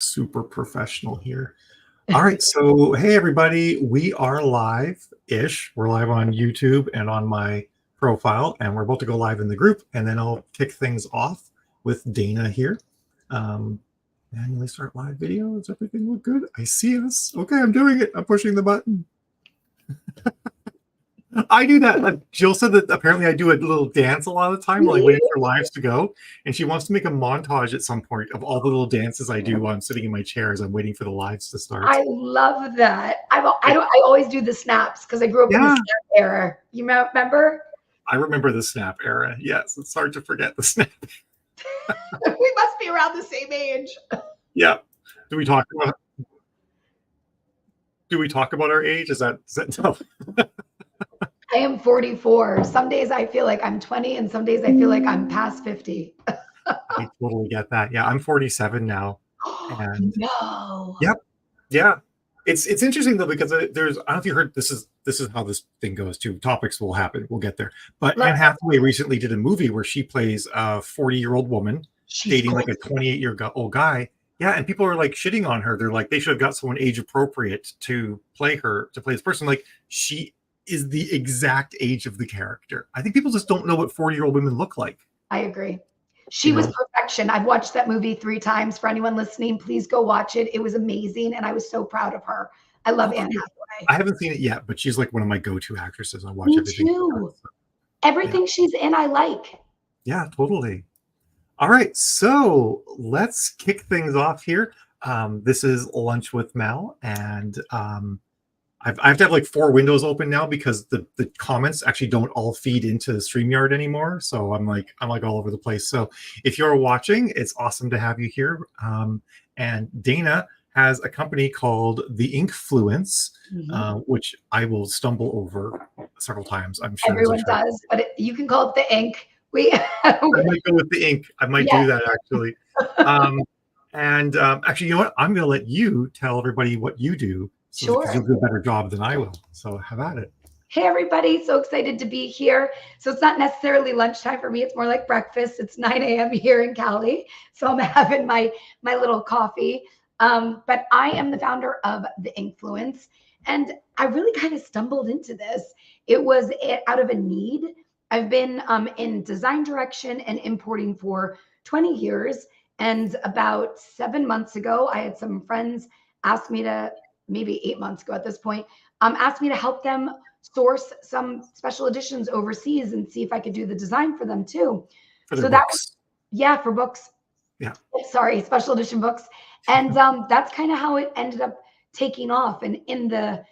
Super professional here. All right, so hey everybody, we are live-ish. We're live on YouTube and on my profile, and we're about to go live in the group, and then I'll kick things off with Dana here. Manually start live video. Does everything look good? I see us. Okay, I'm doing it. I'm pushing the button. I do that. Jill said that apparently I do a little dance a lot of the time while I wait for lives to go. And she wants to make a montage at some point of all the little dances I do while I'm sitting in my chair as I'm waiting for the lives to start. I love that. I always do the snaps because I grew up in the snap era. You remember? I remember the snap era. Yes, it's hard to forget the snap. We must be around the same age. Yeah. Do we talk about our age? Is that no? I am 44. Some days I feel like I'm 20 and some days I feel like I'm past 50. I totally get that. Yeah, I'm 47 now. And no. Yep. Yeah. It's interesting though, because I don't know if you heard, this is how this thing goes too. Topics will happen. We'll get there. But Anne Hathaway recently did a movie where she plays a 40-year-old woman dating like a 28-year-old guy. Yeah, and people are like shitting on her. They're like, they should have got someone age appropriate to play this person. Like, she is the exact age of the character. I think people just don't know what 40-year-old women look like. I agree. She was perfection. I've watched that movie 3 times. For anyone listening, please go watch it. It was amazing, and I was so proud of her. I love Anne Hathaway. I haven't seen it yet, but she's like one of my go-to actresses. I watch everything. Me too. Everything she's in, I like. Yeah, totally. All right, so let's kick things off here. This is Lunch with Mel, and I have to have like 4 windows open now because the comments actually don't all feed into StreamYard anymore. So I'm like all over the place. So if you're watching, it's awesome to have you here. And Dana has a company called the Inkfluence, which I will stumble over several times. I'm sure everyone does, but you can call it the Ink. I might go with the Ink. I might do that actually. Actually, you know what? I'm going to let you tell everybody what you do. So you'll do a better job than I will. So have at it. Hey, everybody. So excited to be here. So it's not necessarily lunchtime for me. It's more like breakfast. It's 9 a.m. here in Cali. So I'm having my little coffee. But I am the founder of the Inkfluence. And I really kind of stumbled into this. It was out of a need. I've been in design direction and importing for 20 years. And about 7 months ago, I had some friends ask me to, maybe 8 months ago at this point, asked me to help them source some special editions overseas and see if I could do the design for them too. For books. For books. Yeah. Sorry, special edition books. And that's kind of how it ended up taking off. And in the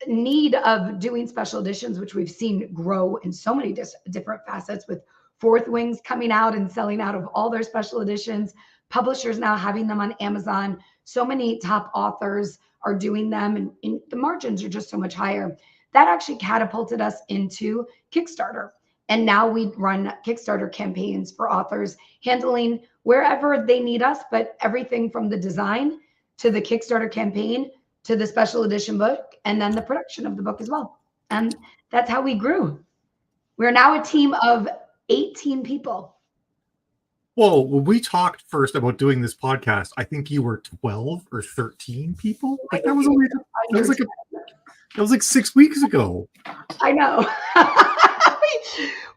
need of doing special editions, which we've seen grow in so many different facets, with Fourth Wings coming out and selling out of all their special editions, publishers now having them on Amazon, so many top authors are doing them, and the margins are just so much higher. That actually catapulted us into Kickstarter. And now we run Kickstarter campaigns for authors, handling wherever they need us, but everything from the design to the Kickstarter campaign to the special edition book, and then the production of the book as well. And that's how we grew. We're now a team of 18 people. Well, when we talked first about doing this podcast, I think you were 12 or 13 people. Like that was like 6 weeks ago. I know.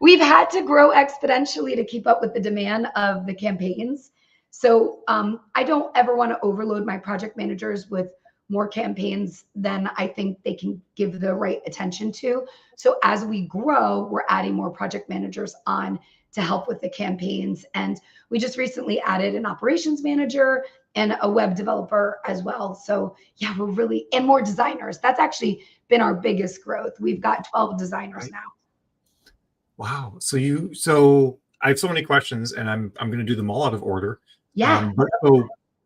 We've had to grow exponentially to keep up with the demand of the campaigns. So I don't ever want to overload my project managers with more campaigns than I think they can give the right attention to. So as we grow, we're adding more project managers on to help with the campaigns. And we just recently added an operations manager and a web developer as well. So yeah, we're really, and more designers. That's actually been our biggest growth. We've got 12 designers now. Wow. So I have so many questions, and I'm going to do them all out of order. Yeah. But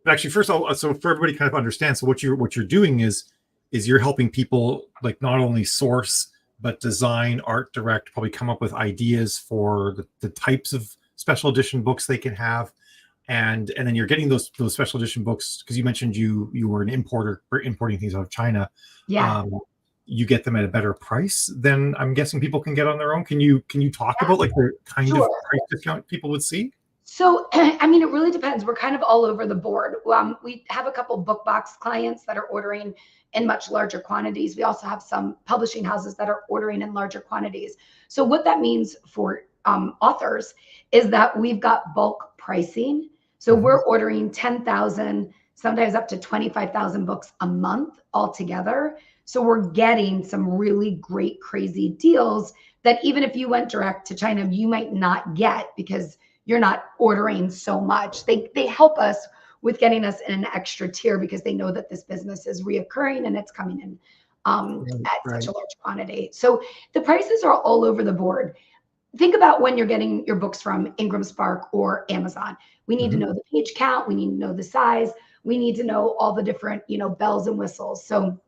actually, first, so for everybody kind of understand, so what you're doing is you're helping people like not only source but design, art direct, probably come up with ideas for the types of special edition books they can have, and then you're getting those special edition books because you mentioned you were an importer for importing things out of China. Yeah. You get them at a better price than I'm guessing people can get on their own. Can you talk about like the kind of price discount people would see? So, I mean, it really depends. We're kind of all over the board. We have a couple book box clients that are ordering in much larger quantities. We also have some publishing houses that are ordering in larger quantities. So what that means for authors is that we've got bulk pricing. So we're ordering 10,000, sometimes up to 25,000 books a month altogether. So we're getting some really great, crazy deals that even if you went direct to China, you might not get because you're not ordering so much. They help us with getting us in an extra tier because they know that this business is reoccurring and it's coming in at such a large quantity. So the prices are all over the board. Think about when you're getting your books from Ingram Spark or Amazon. We need to know the page count. We need to know the size. We need to know all the different, bells and whistles. So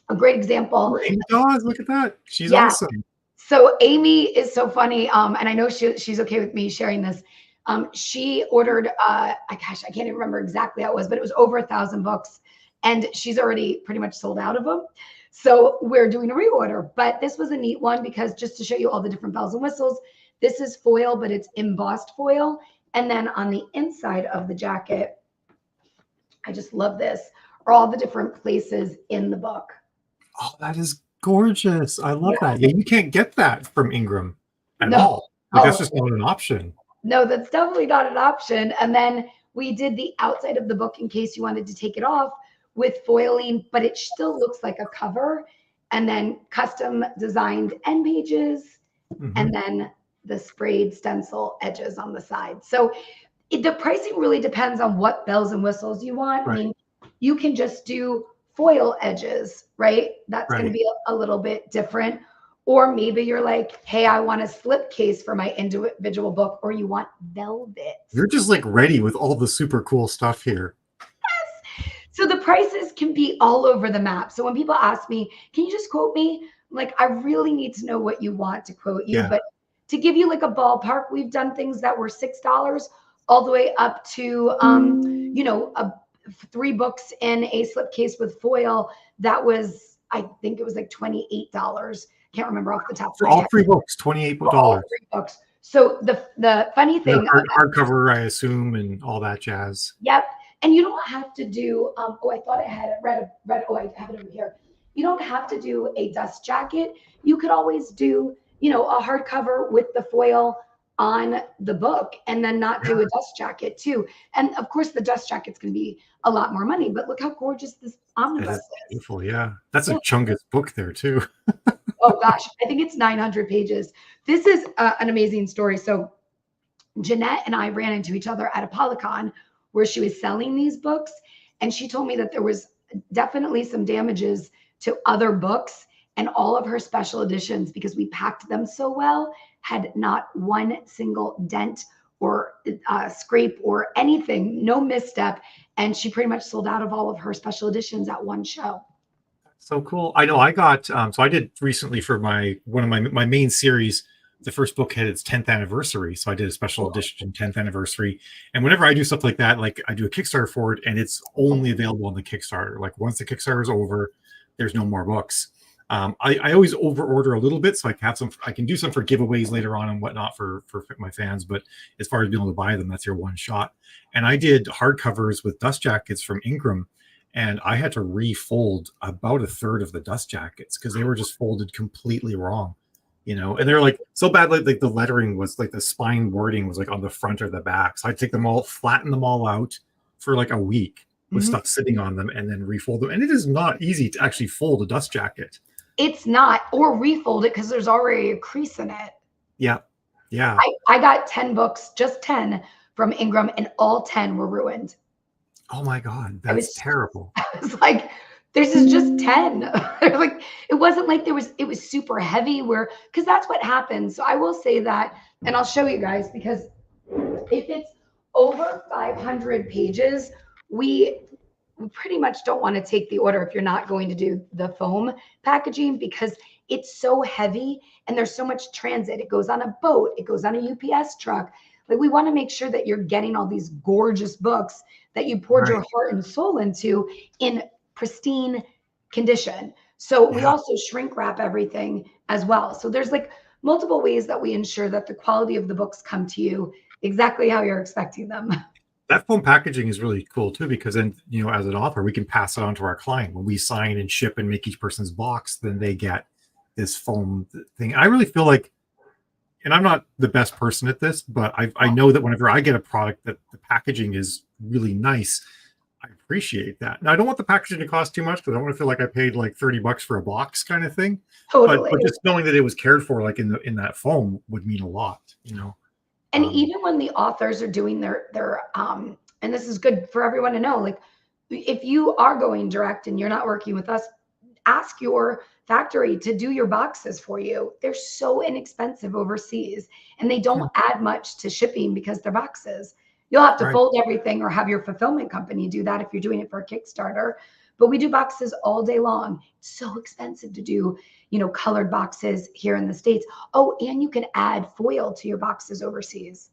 a great example. Amy Dawes, look at that. She's Yeah. awesome. So Amy is so funny. And I know she's okay with me sharing this. She ordered, I can't even remember exactly how it was, but it was over 1,000 books and she's already pretty much sold out of them. So we're doing a reorder, but this was a neat one because just to show you all the different bells and whistles, this is foil, but it's embossed foil. And then on the inside of the jacket, I just love this, are all the different places in the book. Oh, that is gorgeous. I love that. Yeah, you can't get that from Ingram at all. Like, that's just not an option. No, that's definitely not an option. And then we did the outside of the book in case you wanted to take it off with foiling, but it still looks like a cover. And then custom designed end pages, and then the sprayed stencil edges on the side. So the pricing really depends on what bells and whistles you want. Right. I mean, you can just do foil edges, right? That's going to be a little bit different. Or maybe you're like, hey, I want a slip case for my individual book, or you want velvet. You're just like ready with all the super cool stuff here. Yes. So the prices can be all over the map. So when people ask me, can you just quote me? Like, I really need to know what you want to quote you. But to give you like a ballpark, we've done things that were $6 all the way up to, 3 books in a slipcase with foil. That was, I think it was like $28. Can't remember off the top of for my all head. 3 books, $28. All 3 books. So the funny thing, hardcover, I assume, and all that jazz. Yep. And you don't have to do. I thought I had it read. Oh, I have it over here. You don't have to do a dust jacket. You could always do, a hardcover with the foil on the book and then not do a dust jacket too. And of course the dust jacket's going to be a lot more money, but look how gorgeous this omnibus is. Beautiful. Yeah. That's a chungus book there too. Oh gosh, I think it's 900 pages. This is an amazing story. So Jeanette and I ran into each other at a Polycon where she was selling these books. And she told me that there was definitely some damages to other books, and all of her special editions, because we packed them so well, had not one single dent or scrape or anything, no misstep. And she pretty much sold out of all of her special editions at one show. So cool. I know I got, so I did recently for one of my main series, the first book had its 10th anniversary. So I did a special edition 10th anniversary. And whenever I do stuff like that, like I do a Kickstarter for it, and it's only available on the Kickstarter. Like once the Kickstarter is over, there's no more books. I always over order a little bit, so I can do some for giveaways later on and whatnot for my fans. But as far as being able to buy them, that's your one shot. And I did hardcovers with dust jackets from Ingram, and I had to refold about 1/3 of the dust jackets because they were just folded completely wrong, and they're like so bad, like the lettering was like the spine wording was like on the front or the back. So I take them all, flatten them all out for like a week with stuff sitting on them, and then refold them. And it is not easy to actually fold a dust jacket. It's not, or refold it because there's already a crease in it. Yeah. I got 10 books, just 10 from Ingram, and all 10 were ruined. Oh my God, that's terrible. I was like, this is just 10. Like, it wasn't like it was super heavy because that's what happens. So I will say that, and I'll show you guys, because if it's over 500 pages, we pretty much don't want to take the order if you're not going to do the foam packaging, because it's so heavy and there's so much transit. It goes on a boat, it goes on a UPS truck. Like, we want to make sure that you're getting all these gorgeous books that you poured your heart and soul into in pristine condition. So we also shrink wrap everything as well. So there's like multiple ways that we ensure that the quality of the books come to you exactly how you're expecting them. That foam packaging is really cool too, because then, as an author, we can pass it on to our client. When we sign and ship and make each person's box, then they get this foam thing. I really feel like, and I'm not the best person at this, but I know that whenever I get a product that the packaging is really nice, I appreciate that. Now, I don't want the packaging to cost too much because I don't want to feel like I paid like $30 for a box kind of thing. Totally. But just knowing that it was cared for, like in that foam, would mean a lot. And even when the authors are doing their and this is good for everyone to know, like if you are going direct and you're not working with us, ask your factory to do your boxes for you. They're so inexpensive overseas and they don't add much to shipping because they're boxes. You'll have to Right. fold everything or have your fulfillment company do that if you're doing it for a Kickstarter. But we do boxes all day long. It's so expensive to do, colored boxes here in the States. Oh, and you can add foil to your boxes overseas.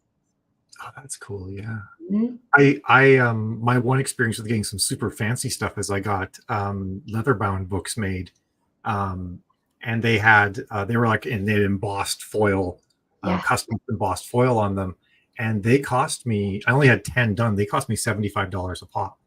Oh, that's cool. Yeah. Mhm. My one experience with getting some super fancy stuff is I got leather bound books made. And they were like, and they had embossed foil, Yeah. custom embossed foil on them. And they cost me, I only had 10 done. They cost me $75 a pop.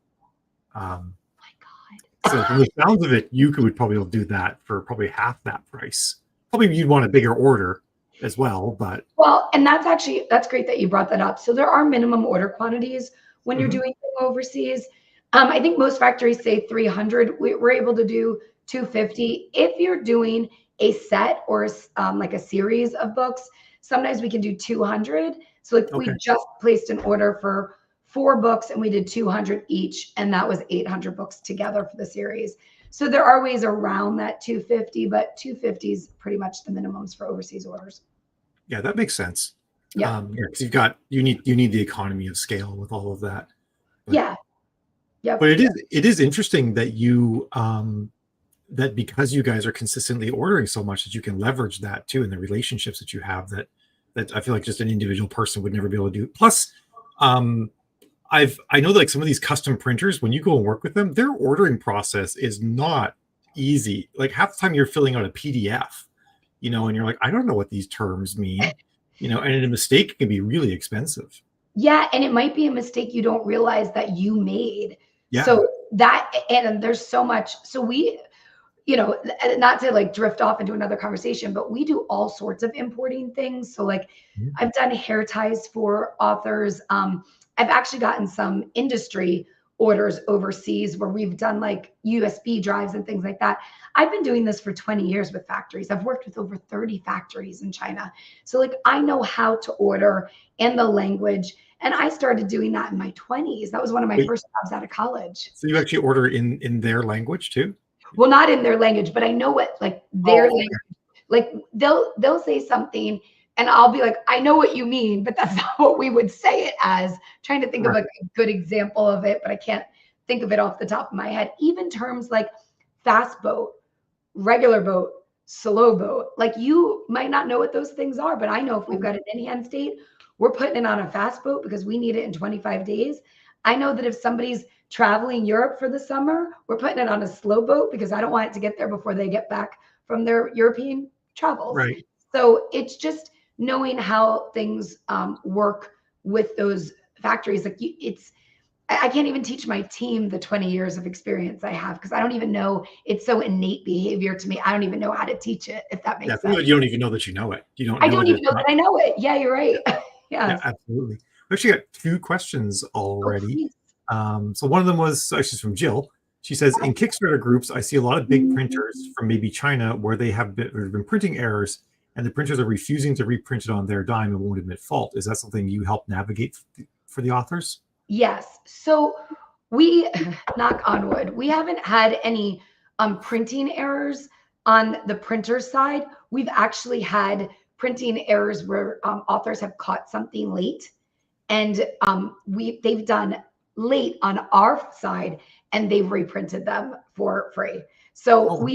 So from the sounds of it, you would probably do that for probably half that price. Probably you'd want a bigger order as well, but. Well, and that's great that you brought that up. So there are minimum order quantities when you're doing overseas. I think most factories say 300. We're able to do 250. If you're doing a set or like a series of books, sometimes we can do 200. So like we just placed an order for 4 books and we did 200 each, and that was 800 books together for the series. So there are ways around that 250, but 250 is pretty much the minimums for overseas orders. Yeah, that makes sense. Yeah. Because you need the economy of scale with all of that. But, yeah. Yep. But it is interesting that you that because you guys are consistently ordering so much that you can leverage that too, and the relationships that you have that I feel like just an individual person would never be able to do. Plus, I know that like some of these custom printers, when you go and work with them, their ordering process is not easy. Like half the time you're filling out a PDF, and you're like, I don't know what these terms mean, and a mistake can be really expensive. Yeah, and it might be a mistake you don't realize that you made. Yeah. So and there's so much. So we, not to like drift off into another conversation, but we do all sorts of importing things. So like I've done hair ties for authors. I've actually gotten some industry orders overseas where we've done like USB drives and things like that. I've been doing this for 20 years with factories. I've worked with over 30 factories in China. So like I know how to order and the language. And I started doing that in my 20s. That was one of my first jobs out of college. So you actually order in their language too? Well, not in their language, but I know what like their language. Like they'll say something and I'll be like, I know what you mean, but that's not what we would say it as. Trying to think of a good example of it, but I can't think of it off the top of my head. Even terms like fast boat, regular boat, slow boat. Like you might not know what those things are, but I know if we've got an in-hand state, we're putting it on a fast boat because we need it in 25 days. I know that if somebody's traveling Europe for the summer, we're putting it on a slow boat because I don't want it to get there before they get back from their European travels. Right. So it's just knowing how things work with those factories. Like I can't even teach my team the 20 years of experience I have because I don't even know. It's so innate behavior to me. I don't even know how to teach it, if that makes sense. You don't even know that you know it. I don't even know that I know it. Yeah, you're right. Yeah, absolutely. We actually got 2 questions already. Oh, so one of them was actually from Jill. She says, in Kickstarter groups, I see a lot of big printers from maybe China where they have been printing errors and the printers are refusing to reprint it on their dime and won't admit fault. Is that something you help navigate for the authors? Yes. So we, knock on wood, we haven't had any printing errors on the printer side. We've actually had printing errors where authors have caught something late and they've done late on our side and they've reprinted them for free. So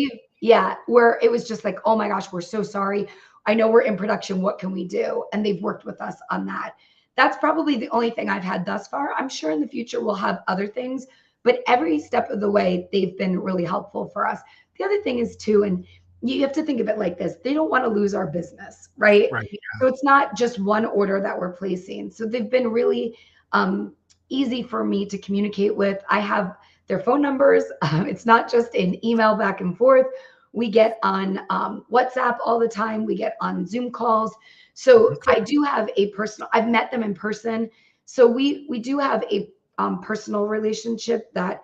where it was just like, oh my gosh, we're so sorry. I know we're in production. What can we do? And they've worked with us on that. That's probably the only thing I've had thus far. I'm sure in the future we'll have other things, but every step of the way, they've been really helpful for us. The other thing is too, and you have to think of it like this. They don't want to lose our business, right? Right. So it's not just one order that we're placing. So they've been really easy for me to communicate with. I have their phone numbers. It's not just an email back and forth. We get on WhatsApp all the time. We get on Zoom calls. So Okay. I do have a personal, I've met them in person. So we do have a personal relationship that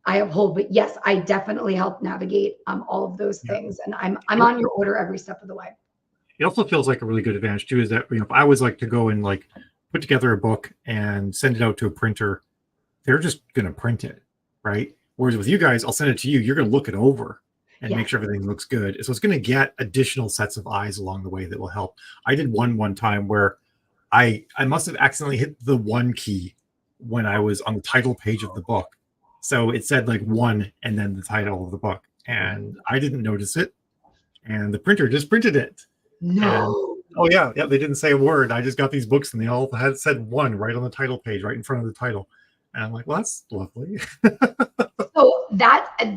I uphold. But yes, I definitely help navigate all of those Yeah. things. And I'm on your order every step of the way. It also feels like a really good advantage too, is that, if I was like to go and like put together a book and send it out to a printer, they're just going to print it, right? Whereas with you guys, I'll send it to you. You're going to look it over and make Yes. sure everything looks good. So it's going to get additional sets of eyes along the way that will help. I did one time where I must have accidentally hit the one key when I was on the title page of the book. So it said like one and then the title of the book. And I didn't notice it. And the printer just printed it. And No. oh yeah, they didn't say a word. I just got these books and they all had said one right on the title page, right in front of the title. And I'm like, well, that's lovely. So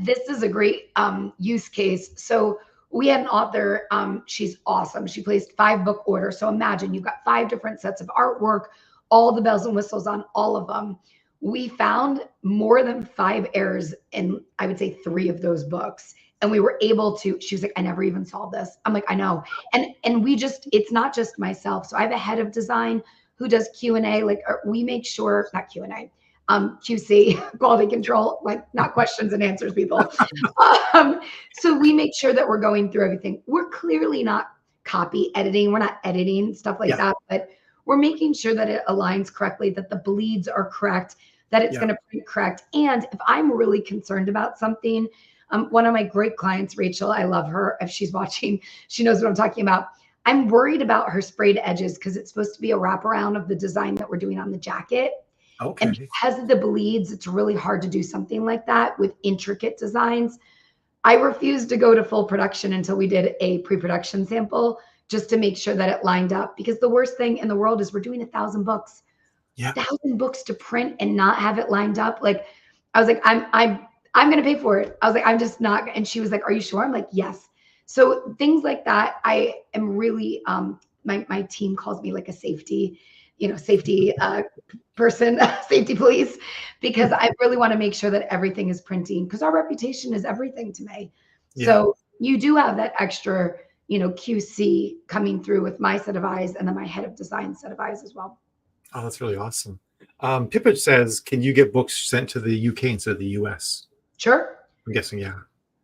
this is a great use case. So we had an author, she's awesome. She placed 5 book orders. So imagine you've got 5 different sets of artwork, all the bells and whistles on all of them. We found more than 5 errors in, I would say, 3 of those books. And we were able to, she was like, I never even saw this. I'm like, I know. And we just, it's not just myself. So I have a head of design who does Q&A. Like we make sure, not Q&A, QC, quality control, like not questions and answers people. So we make sure that we're going through everything. We're clearly not copy editing. We're not editing stuff like Yeah. that, but we're making sure that it aligns correctly, that the bleeds are correct, that it's Yeah. going to print correct. And if I'm really concerned about something, one of my great clients, Rachel, I love her. If she's watching, she knows what I'm talking about. I'm worried about her sprayed edges because it's supposed to be a wraparound of the design that we're doing on the jacket. And Okay. because of the bleeds, it's really hard to do something like that with intricate designs. I refused to go to full production until we did a pre-production sample just to make sure that it lined up. Because the worst thing in the world is we're doing 1,000 books. Yeah. 1,000 books to print and not have it lined up. Like I was like, I'm gonna pay for it. I was like, I'm just not. And she was like, are you sure? I'm like, yes. So things like that, I am really my team calls me like a safety person, safety police, because I really want to make sure that everything is printing because our reputation is everything to me. Yeah. So you do have that extra, QC coming through with my set of eyes and then my head of design set of eyes as well. Oh, that's really awesome. Pippa says, can you get books sent to the UK instead of the US? Sure. I'm guessing, yeah.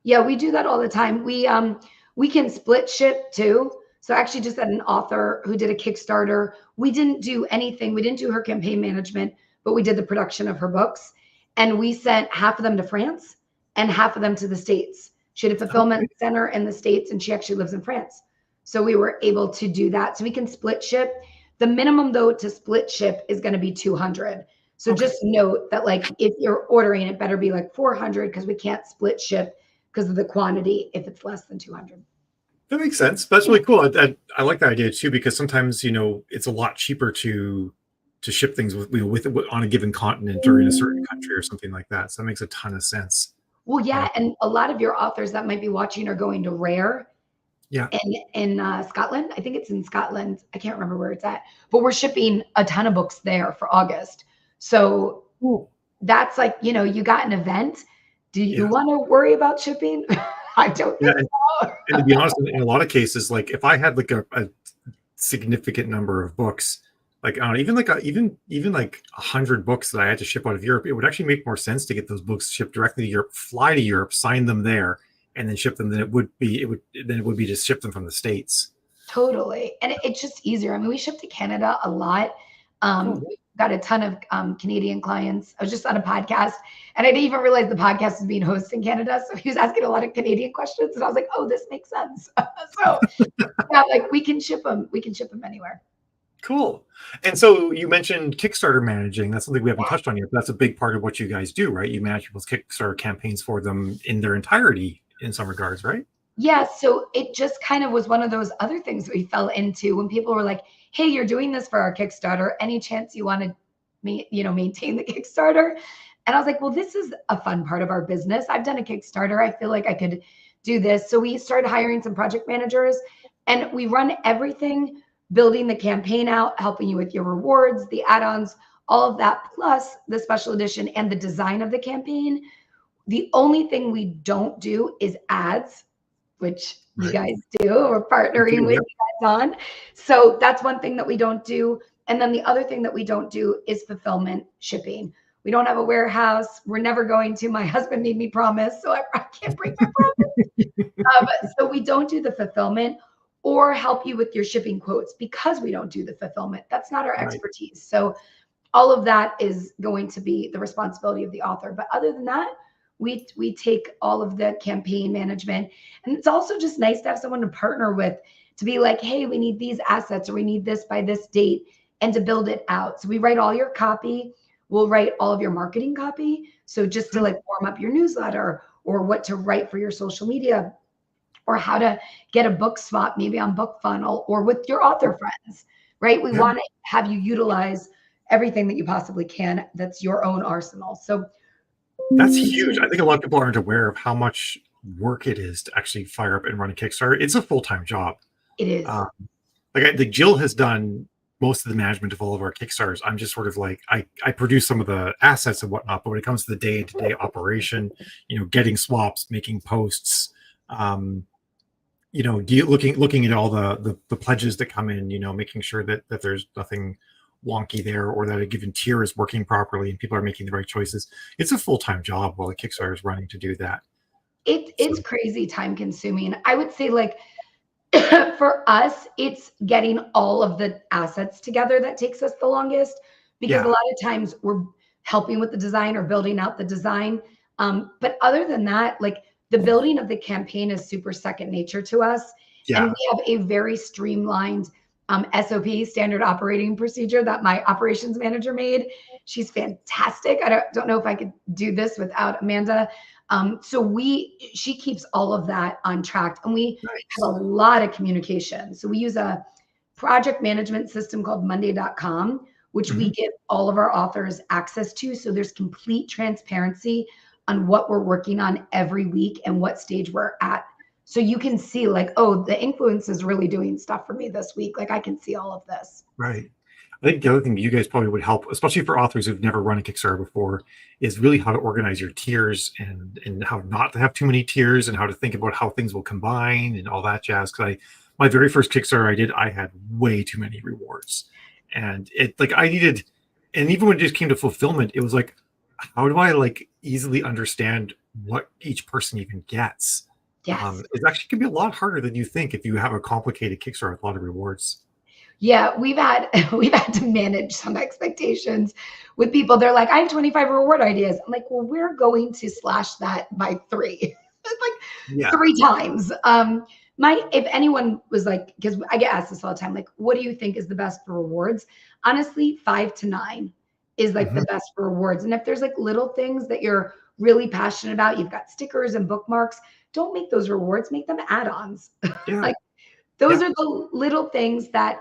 Yeah, we do that all the time. We can split ship too. So I actually just had an author who did a Kickstarter. We didn't do anything. We didn't do her campaign management, but we did the production of her books. And we sent half of them to France and half of them to the States. She had a fulfillment center in the States and she actually lives in France. So we were able to do that. So we can split ship. The minimum though to split ship is going to be 200. So just note that like if you're ordering, it better be like 400 because we can't split ship because of the quantity if it's less than 200. That makes sense. That's really cool. I like that idea too, because sometimes, it's a lot cheaper to ship things with on a given continent or in a certain country or something like that. So that makes a ton of sense. Well, yeah. And a lot of your authors that might be watching are going to Rare. Yeah. In Scotland. I think it's in Scotland. I can't remember where it's at, but we're shipping a ton of books there for August. So that's like, you got an event. Do you want to worry about shipping? I don't think so. And to be honest, in a lot of cases, like if I had like a significant number of books, like even like 100 books that I had to ship out of Europe, it would actually make more sense to get those books shipped directly to Europe, fly to Europe, sign them there, and then ship them. Than it would be to ship them from the States. Totally, and it's just easier. I mean, we ship to Canada a lot. We've got a ton of Canadian clients. I was just on a podcast, and I didn't even realize the podcast is being hosted in Canada. So he was asking a lot of Canadian questions, and I was like, "Oh, this makes sense." So yeah, like we can ship them. We can ship them anywhere. Cool. And so you mentioned Kickstarter managing. That's something we haven't touched on yet. But that's a big part of what you guys do, right? You manage people's Kickstarter campaigns for them in their entirety in some regards, right? Yeah. So it just kind of was one of those other things we fell into when people were like, hey, you're doing this for our Kickstarter. Any chance you want to maintain the Kickstarter? And I was like, well, this is a fun part of our business. I've done a Kickstarter. I feel like I could do this. So we started hiring some project managers, and we run everything, building the campaign out, helping you with your rewards, the add-ons, all of that, plus the special edition and the design of the campaign. The only thing we don't do is ads, which you guys do. We're partnering with you guys on. So that's one thing that we don't do. And then the other thing that we don't do is fulfillment shipping. We don't have a warehouse. We're never going to. My husband made me promise, so I can't break my promise. So we don't do the fulfillment or help you with your shipping quotes because we don't do the fulfillment. That's not our expertise. So all of that is going to be the responsibility of the author. But other than that, we take all of the campaign management. And it's also just nice to have someone to partner with, to be like, hey, we need these assets, or we need this by this date, and to build it out. So we write all your copy. We'll write all of your marketing copy. So just to like warm up your newsletter, or what to write for your social media, or how to get a book swap, maybe on BookFunnel or with your author friends, right? We want to have you utilize everything that you possibly can. That's your own arsenal. So that's huge. I think a lot of people aren't aware of how much work it is to actually fire up and run a Kickstarter. It's a full-time job. It is. Like Jill has done most of the management of all of our Kickstarters. I'm just sort of like, I produce some of the assets and whatnot, but when it comes to the day-to-day operation, getting swaps, making posts, looking at all the pledges that come in, making sure that there's nothing wonky there, or that a given tier is working properly and people are making the right choices. It's a full-time job while the Kickstarter is running to do that. It's crazy time consuming. I would say, like, for us, it's getting all of the assets together that takes us the longest, because a lot of times we're helping with the design or building out the design. But other than that, like, the building of the campaign is super second nature to us. And we have a very streamlined SOP, standard operating procedure, that my operations manager made. She's fantastic. I don't know if I could do this without Amanda. So she keeps all of that on track, and we have a lot of communication. So we use a project management system called Monday.com, which we give all of our authors access to. So there's complete transparency on what we're working on every week and what stage we're at. So you can see, like, oh, the Inkfluence is really doing stuff for me this week. Like, I can see all of this. Right. I think the other thing you guys probably would help, especially for authors who've never run a Kickstarter before, is really how to organize your tiers, and how not to have too many tiers, and how to think about how things will combine and all that jazz. Because my very first Kickstarter I had way too many rewards, and I needed, and even when it just came to fulfillment, it was like, how do I like easily understand what each person even gets? Yes. It actually can be a lot harder than you think if you have a complicated Kickstarter with a lot of rewards. Yeah, we've had to manage some expectations with people. They're like, I have 25 reward ideas. I'm like, well, we're going to slash that by 3. It's like 3 times. If anyone was like, because I get asked this all the time, like, what do you think is the best for rewards? Honestly, 5 to 9 is like the best for rewards. And if there's like little things that you're really passionate about, you've got stickers and bookmarks, don't make those rewards, make them add-ons. Like, those are the little things that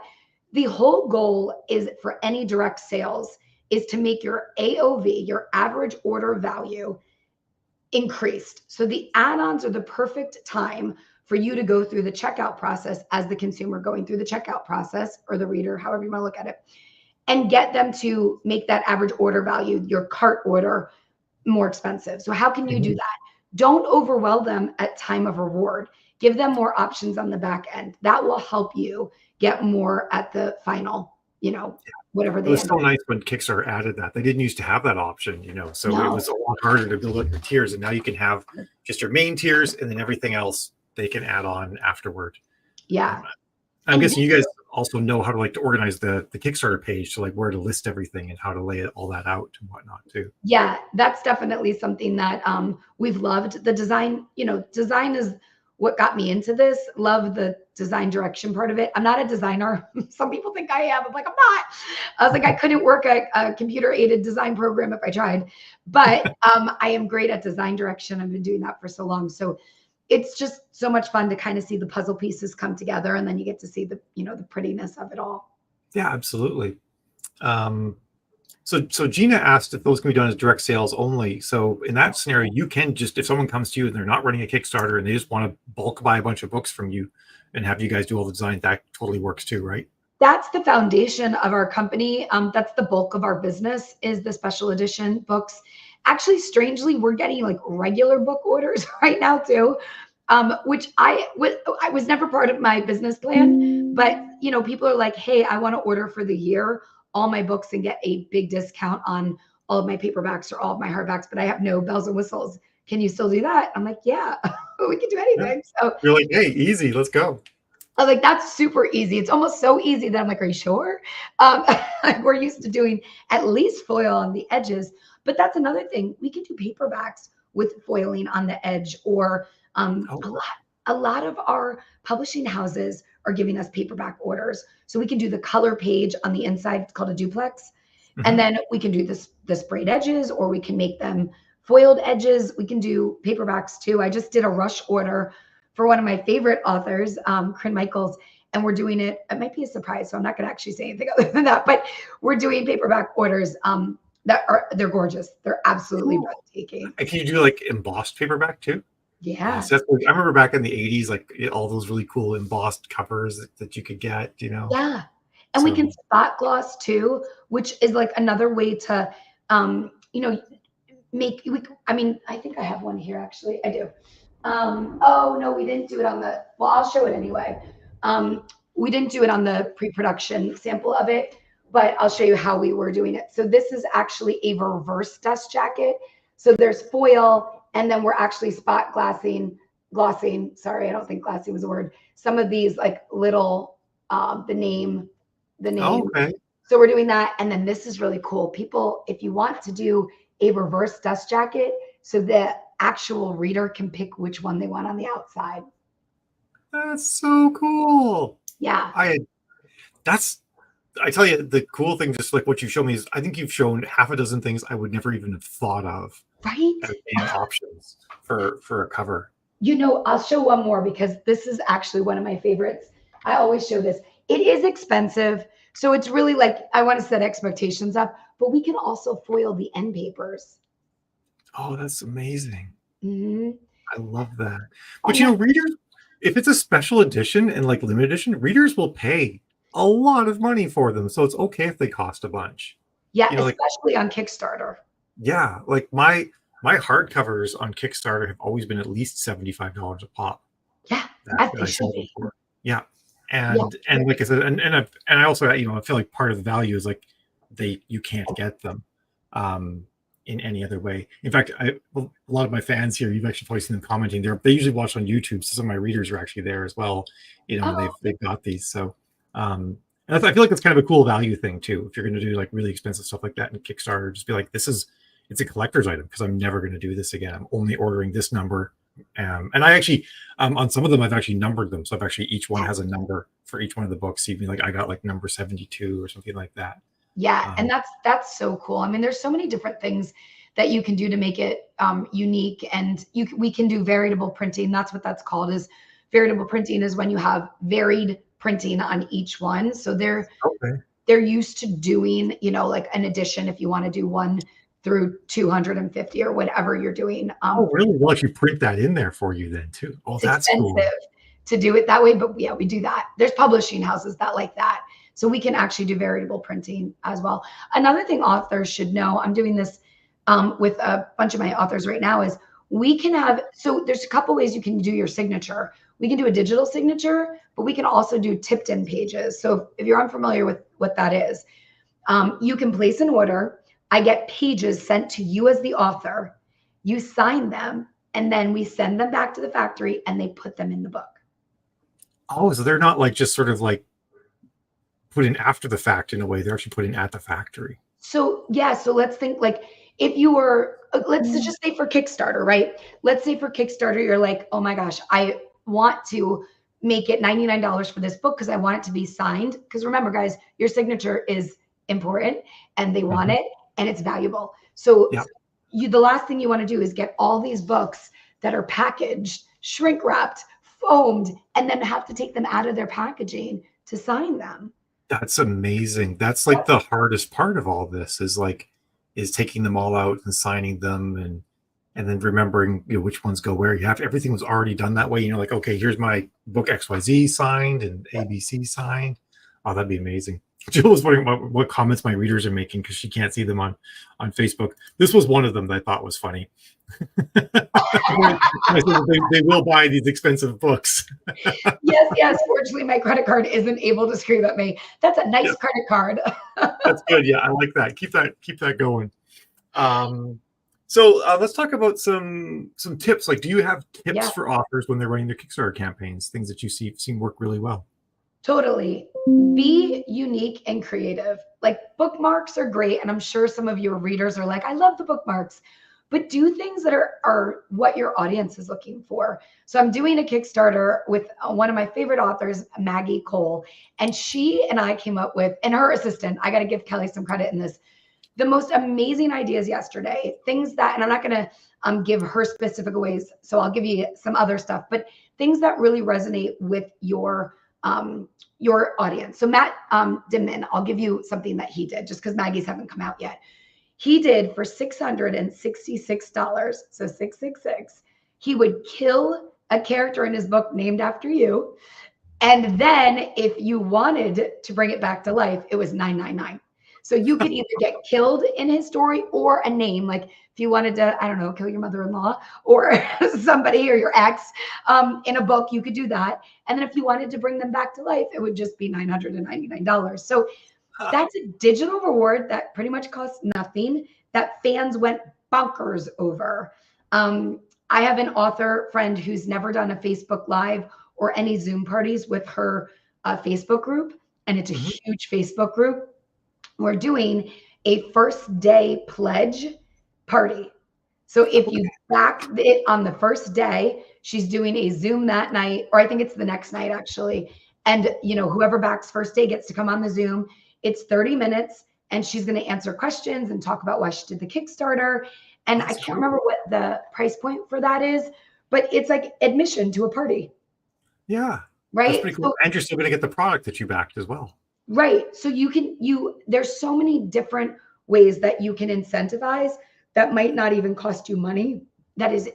the whole goal is for any direct sales is to make your AOV, your average order value, increased. So the add-ons are the perfect time for you to go through the checkout process as the consumer going through the checkout process, or the reader, however you want to look at it, and get them to make that average order value, your cart order, more expensive. So how can you do that? Don't overwhelm them at time of reward. Give them more options on the back end. That will help you get more at the final, whatever they. It was so nice when Kickstarter added that. They didn't used to have that option, so it was a lot harder to build up your tiers. And now you can have just your main tiers, and then everything else they can add on afterward. Yeah. I'm guessing you guys also know how to organize the Kickstarter page, so like where to list everything and how to lay all that out and whatnot too. Yeah, that's definitely something that we've loved. The design, design is what got me into this. Love the design direction part of it. I'm not a designer. Some people think I am. I'm like, I'm not. I was like, I couldn't work a computer aided design program if I tried, but I am great at design direction. I've been doing that for so long. So it's just so much fun to kind of see the puzzle pieces come together, and then you get to see the, the prettiness of it all. Yeah, absolutely. So Gina asked if those can be done as direct sales only. So in that scenario, you can just, if someone comes to you and they're not running a Kickstarter and they just want to bulk buy a bunch of books from you and have you guys do all the design, that totally works too, right? That's the foundation of our company. That's the bulk of our business is the special edition books. Actually, strangely, we're getting like regular book orders right now too, which I was never part of my business plan. But you know, people are like, "Hey, I want to order for the year all my books and get a big discount on all of my paperbacks or all of my hardbacks, but I have no bells and whistles. Can you still do that?" I'm like, "Yeah, we can do Yeah. anything." So You're like, hey, easy, let's go. I was like, that's super easy. It's almost so easy that I'm like, are you sure? Like we're used to doing at least foil on the edges, but that's another thing. We can do paperbacks with foiling on the edge, or Oh, a lot of our publishing houses are giving us paperback orders. So we can do the color page on the inside. It's called a duplex. And then we can do the sprayed edges, or we can make them foiled edges. We can do paperbacks too. I just did a rush order for one of my favorite authors, Corinne Michaels, and we're doing it. It might be a surprise, so I'm not going to actually say anything other than that. But we're doing paperback orders they're gorgeous. They're absolutely cool. breathtaking. And can you do like embossed paperback too? Yeah. So I remember back in the 80s, like all those really cool embossed covers that you could get, you know? Yeah. And we So, can spot gloss too, which is like another way to, you know, I mean, I think I have one here actually. I do. Oh no, we didn't do it on well, I'll show it anyway. We didn't do it on the pre-production sample of it, but I'll show you how we were doing it. So this is actually a reverse dust jacket. So there's foil, and then we're actually spot glossing. Sorry, I don't think glassing was a word. Some of these like little, the name. oh, okay. So we're doing that. And then this is really cool. People, if you want to do a reverse dust jacket, so the actual reader can pick which one they want on the outside. That's so cool. Yeah. I tell you, the cool thing, just like what you showed me, is I think you've shown half a dozen things I would never even have thought of Right. as being options for a cover. You know, I'll show one more because this is actually one of my favorites. I always show this. It is expensive. So it's really like, I want to set expectations up, but we can also foil the end papers. Oh, that's amazing. Mm-hmm. I love that. But you know, readers, if it's a special edition and like limited edition, readers will pay a lot of money for them. So it's okay if they cost a bunch. Yeah, You know, especially on Kickstarter. yeah, like my hardcovers on Kickstarter have always been at least $75 a pop. Yeah, That they I should sell them be. for. Yeah. And like I said, and I also, you know, I feel like part of the value is like you can't get them in any other way. In fact, a lot of my fans here, you've actually probably seen them commenting. They usually watch on YouTube, so some of my readers are actually there as well. You know, Oh. they've got these. So and I feel like it's kind of a cool value thing too. If you're going to do like really expensive stuff like that in Kickstarter, just be like, it's a collector's item because I'm never going to do this again. I'm only ordering this number. And I actually, on some of them, I've actually numbered them. So I've actually, each one has a number for each one of the books. Even like I got like number 72 or something like that. Yeah, and that's so cool. I mean, there's so many different things that you can do to make it unique, and we can do variable printing. That's what that's called. Is variable printing is when you have varied printing on each one. So they're used to doing, you know, like an edition if you want to do 1 through 250 or whatever you're doing. Oh, really? They'll actually print that in there for you then too. Oh, that's expensive cool to do it that way, but yeah, we do that. There's publishing houses that like that. So we can actually do variable printing as well. Another thing authors should know, I'm doing this with a bunch of my authors right now, is we can have, so there's a couple ways you can do your signature. We can do a digital signature, but we can also do tipped in pages. So if you're unfamiliar with what that is, you can place an order. I get pages sent to you as the author. You sign them, and then we send them back to the factory and they put them in the book. Oh, so they're not like just sort of like put in after the fact in a way. They're actually put in at the factory. So yeah, so let's think like if you were, let's just say for Kickstarter, right? Let's say for Kickstarter, you're like, oh my gosh, I want to make it $99 for this book because I want it to be signed. Because remember, guys, your signature is important and they want it and it's valuable. So the last thing you want to do is get all these books that are packaged, shrink wrapped, foamed, and then have to take them out of their packaging to sign them. That's amazing. That's like the hardest part of all this is taking them all out and signing them and then remembering, which ones go where. You have everything was already done that way. Like, okay, here's my book XYZ signed and ABC signed. Oh, that'd be amazing. Jill was wondering what comments my readers are making because she can't see them on Facebook. This was one of them that I thought was funny. I said they will buy these expensive books. Yes. Fortunately, my credit card isn't able to scream at me. That's a nice credit card. That's good. Yeah, I like that. Keep that going. So let's talk about some tips. Like, do you have tips for authors when they're running their Kickstarter campaigns? Things that you seen work really well. Totally. Be unique and creative. Like, bookmarks are great, and I'm sure some of your readers are like, I love the bookmarks, but do things that are what your audience is looking for. So I'm doing a Kickstarter with one of my favorite authors, Maggie Cole, and she and I came up with, and her assistant, I got to give Kelly some credit in this, the most amazing ideas yesterday, things that, and I'm not going to give her specific ways, so I'll give you some other stuff, but things that really resonate with your audience. So Matt Dimon, I'll give you something that he did just because Maggie's haven't come out yet. He did for $666, so 666, he would kill a character in his book named after you. And then if you wanted to bring it back to life, it was $999. So you could either get killed in his story or a name, like if you wanted to, I don't know, kill your mother-in-law or somebody or your ex in a book, you could do that. And then if you wanted to bring them back to life, it would just be $999. So that's a digital reward that pretty much costs nothing that fans went bonkers over. I have an author friend who's never done a Facebook Live or any Zoom parties with her Facebook group, and it's a huge Facebook group. We're doing a first day pledge party. So if you back it on the first day, she's doing a Zoom that night, or I think it's the next night actually. And whoever backs first day gets to come on the Zoom. It's 30 minutes and she's going to answer questions and talk about why she did the Kickstarter. And I can't remember what the price point for that is, but it's like admission to a party. Yeah. Right. That's pretty cool. And you're still going to get the product that you backed as well. Right. So there's so many different ways that you can incentivize that might not even cost you money, that is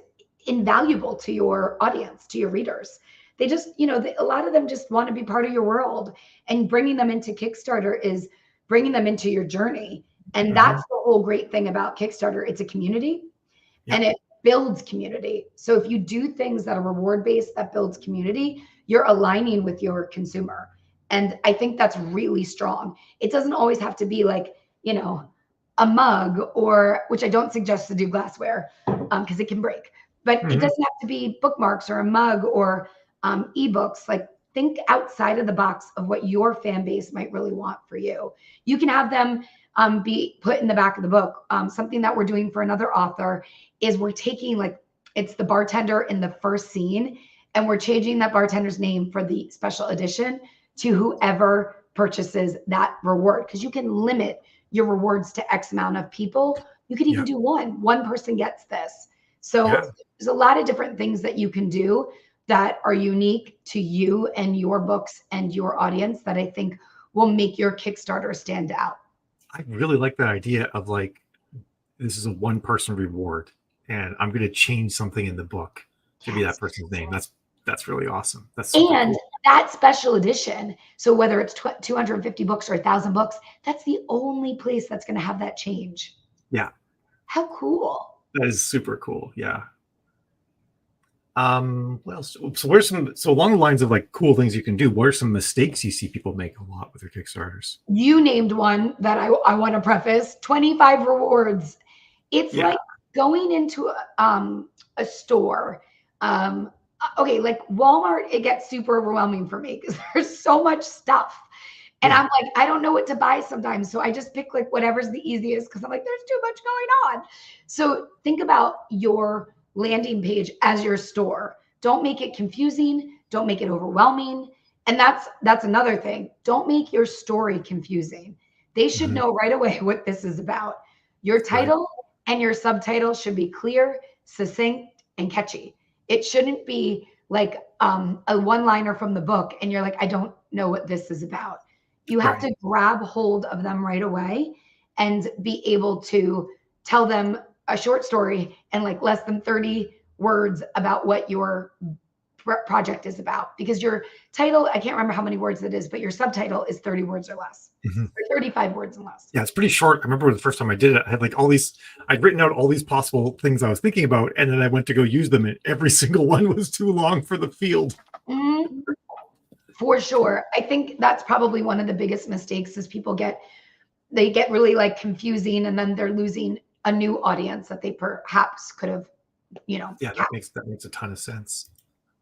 invaluable to your audience, to your readers. They just, a lot of them just want to be part of your world, and bringing them into Kickstarter is bringing them into your journey. And that's the whole great thing about Kickstarter. It's a community and it builds community. So if you do things that are reward-based, that builds community, you're aligning with your consumer. And I think that's really strong. It doesn't always have to be like, a mug, or, which I don't suggest to do glassware because it can break, but it doesn't have to be bookmarks or a mug or ebooks. Like, think outside of the box of what your fan base might really want for you. You can have them be put in the back of the book. Something that we're doing for another author is we're taking, it's the bartender in the first scene, and we're changing that bartender's name for the special edition to whoever purchases that reward, because you can limit your rewards to X amount of people. You could even do one person gets this. So there's a lot of different things that you can do that are unique to you and your books and your audience that I think will make your Kickstarter stand out. I really like that idea of this is a one person reward and I'm going to change something in the book to be that person's name. That's really awesome. That's super cool. That special edition, so whether it's 250 books or 1,000 books, that's the only place that's going to have that change. Yeah. How cool. That is super cool. Yeah. What else? So along the lines of cool things you can do, what are some mistakes you see people make a lot with their Kickstarters? You named one that I want to preface: 25 rewards. It's like going into a store. Okay, like Walmart, it gets super overwhelming for me because there's so much stuff. And I'm like, I don't know what to buy sometimes. So I just pick whatever's the easiest because I'm like, there's too much going on. So think about your landing page as your store. Don't make it confusing. Don't make it overwhelming. And that's another thing. Don't make your story confusing. They should know right away what this is about. Your title and your subtitle should be clear, succinct, and catchy. It shouldn't be like a one-liner from the book and you're like, I don't know what this is about. You have Right. to grab hold of them right away and be able to tell them a short story and like less than 30 words about what your project is about, because your title, I can't remember how many words it is, but your subtitle is 30 words or less, or 35 words and less. Yeah, it's pretty short. I remember the first time I did it, I had like all these, I'd written out all these possible things I was thinking about, and then I went to go use them, and every single one was too long for the field. Mm-hmm. For sure. I think that's probably one of the biggest mistakes is people get really like confusing, and then they're losing a new audience that they perhaps could have, Yeah, that makes a ton of sense.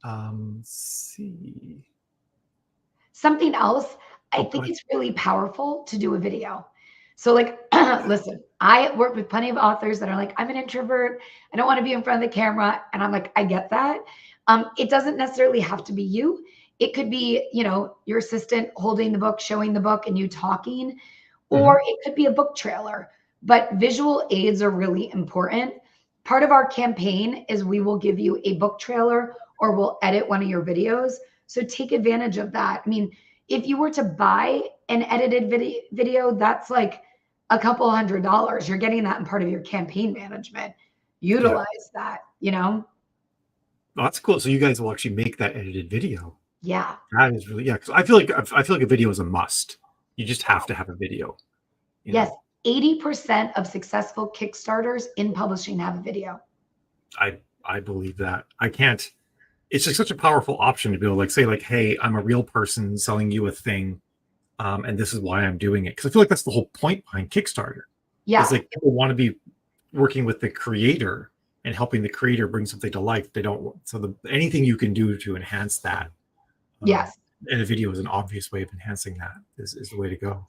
Let's see. Something else, I Go think ahead. it's really powerful to do a video. So like, listen, I work with plenty of authors that are like, I'm an introvert. I don't want to be in front of the camera. And I'm like, I get that. It doesn't necessarily have to be you. It could be, your assistant holding the book, showing the book, and you talking, or it could be a book trailer. But visual aids are really important. Part of our campaign is we will give you a book trailer or we'll edit one of your videos. So take advantage of that. I mean, if you were to buy an edited video, that's like a couple $100. You're getting that in part of your campaign management. Utilize that, Oh, that's cool. So you guys will actually make that edited video. Yeah. That is really, because I feel like a video is a must. You just have to have a video. Yes. 80% of successful Kickstarters in publishing have a video. I believe that. I can't. It's just such a powerful option to be able to like say like, hey, I'm a real person selling you a thing, and this is why I'm doing it. Because I feel like that's the whole point behind Kickstarter. Yeah. It's like people want to be working with the creator and helping the creator bring something to life. They don't. So anything you can do to enhance that. Yes. And a video is an obvious way of enhancing that. Is the way to go.